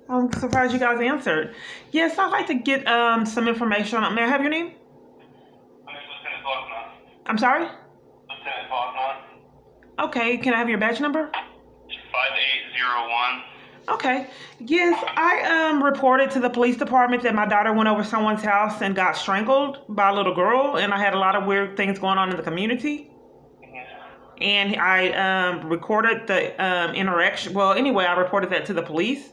I'm surprised you guys answered. Yes, I'd like to get some information on. May I have your name? My name is Lieutenant Faulkner. I'm sorry? Lieutenant Faulkner. Okay, can I have your badge number? 5801. Okay. Yes, I reported to the police department that my daughter went over someone's house and got strangled by a little girl, and I had a lot of weird things going on in the community. And I recorded the interaction. Well, anyway, I reported that to the police.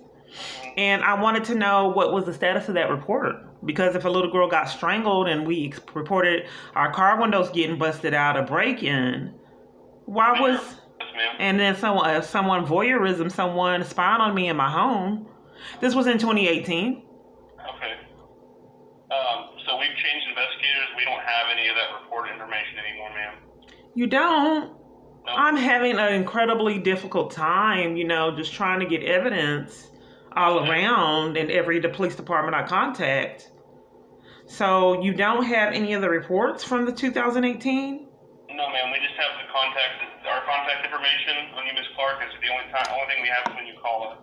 And I wanted to know what was the status of that report. Because if a little girl got strangled and we reported our car windows getting busted out, a break-in, why was... Yes, ma'am. And then someone voyeurism, someone spying on me in my home. This was in 2018. Okay. So we've changed investigators. We don't have any of that report information anymore, ma'am. You don't? No. I'm having an incredibly difficult time, just trying to get evidence all around in the police department I contact. So you don't have any of the reports from the 2018? No, ma'am. We just have our contact information on you, Miss Clark. Is the only thing we have is when you call us.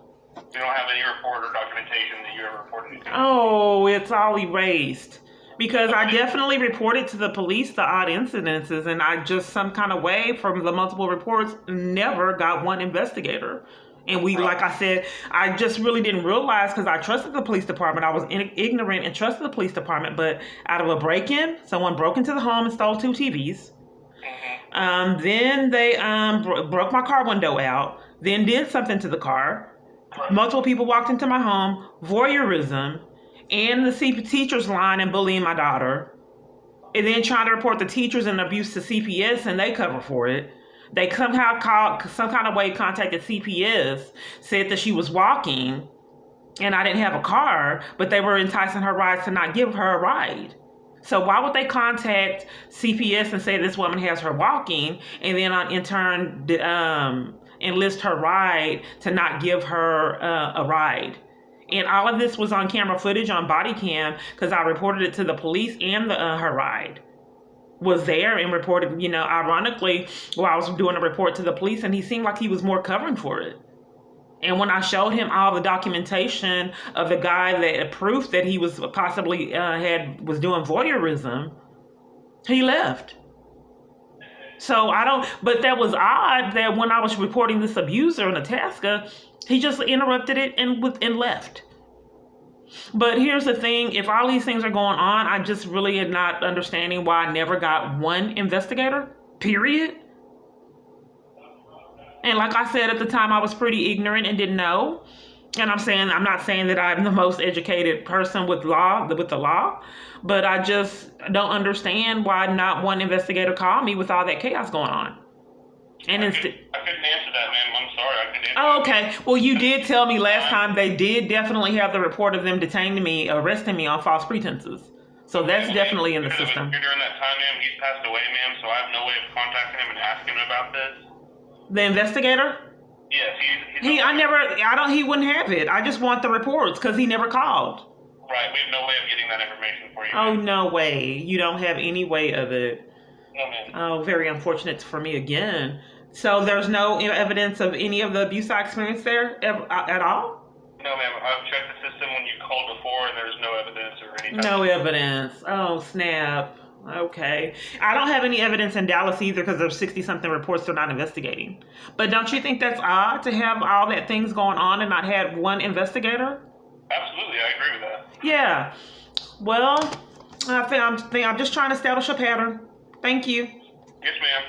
We don't have any report or documentation that you ever reported anything. Oh, it's all erased. Because I definitely reported to the police the odd incidences, and I just some kind of way from the multiple reports never got one investigator. And like I said, I just really didn't realize because I trusted the police department. I was ignorant and trusted the police department, but out of a break-in, someone broke into the home and stole 2 TVs. Then they broke my car window out, then did something to the car. Multiple people walked into my home, voyeurism, and the teachers lying and bullying my daughter. And then trying to report the teachers and abuse to CPS, and they cover for it. They somehow some kind of way contacted CPS, said that she was walking, and I didn't have a car, but they were enticing her rides to not give her a ride. So why would they contact CPS and say this woman has her walking, and then in turn enlist her ride to not give her a ride? And all of this was on camera footage on body cam because I reported it to the police, and her ride was there and reported, ironically, I was doing a report to the police, and he seemed like he was more covering for it. And when I showed him all the documentation of the guy that proof that he was possibly was doing voyeurism, he left. So but that was odd that when I was reporting this abuser in Itasca, he just interrupted it and left. But here's the thing, if all these things are going on, I just really am not understanding why I never got one investigator, period. And like I said, at the time, I was pretty ignorant and didn't know. And I'm not saying that I'm the most educated person with the law, but I just don't understand why not one investigator called me with all that chaos going on. And I couldn't answer that, ma'am. I'm sorry. I couldn't answer Oh, okay. Well, you did tell me last time they did definitely have the report of them detaining me, arresting me on false pretenses. So that's definitely in the system. During that time, ma'am, he's passed away, ma'am, so I have no way of contacting him and asking him about this. The investigator? Yes, he wouldn't have it. I just want the reports because he never called. Right, we have no way of getting that information for you. Oh, no way. You don't have any way of it. No, ma'am. Oh, very unfortunate for me again. So there's no evidence of any of the abuse I experienced there at all? No, ma'am. I've checked the system when you called before, and there's no evidence or anything. No evidence. Oh, snap. Okay. I don't have any evidence in Dallas either because there's 60-something reports they're not investigating. But don't you think that's odd to have all that things going on and not have one investigator? Absolutely. I agree with that. Yeah. Well, I'm just trying to establish a pattern. Thank you. Yes, ma'am.